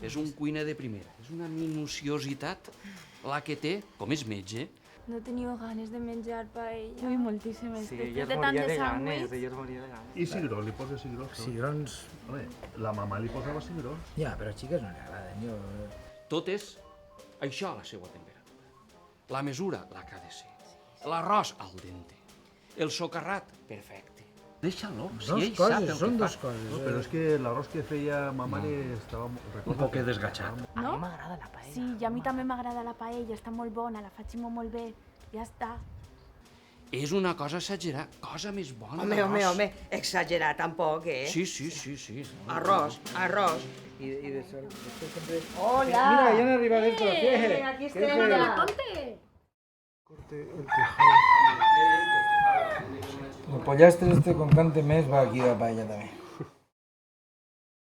és un cuiner de primera. És una minuciositat la que té, com és metge. No teniu ganes de menjar paella? Ui, moltíssimes. Sí, Després ella es de tant moria de de ganes, sàndwich. ella es moria de ganes. I cigró, li posa cigró? Cigrons... Home, la mamà li posava cigró. Ja, però a xiques no li agraden. Jo... Tot és això a la seva temperatura. La mesura, la que ha de ser. L'arròs, al dente. El socarrat, perfecte. Deixa-lo, si Dos ell sap coses, el són que dos fa. coses. No, però és que l'arròs que feia mamà estava... Un poc desgatxat. A No? mi m'agrada la paella. Sí, i a mi també m'agrada la paella, està molt bona, la faig molt bé. Ja està. És una cosa exagerada, cosa més bona Home, d'arròs. home, home, exagerar tampoc, eh? Sí, sí, sí, sí. Arròs, arròs. I de sol, després sempre... Hola! Mira, ja han arribat estos. Aquí ¿Qué estem. fue? Conte! Corte el tejado. El pollastre este con cante mes va aquí a paella també.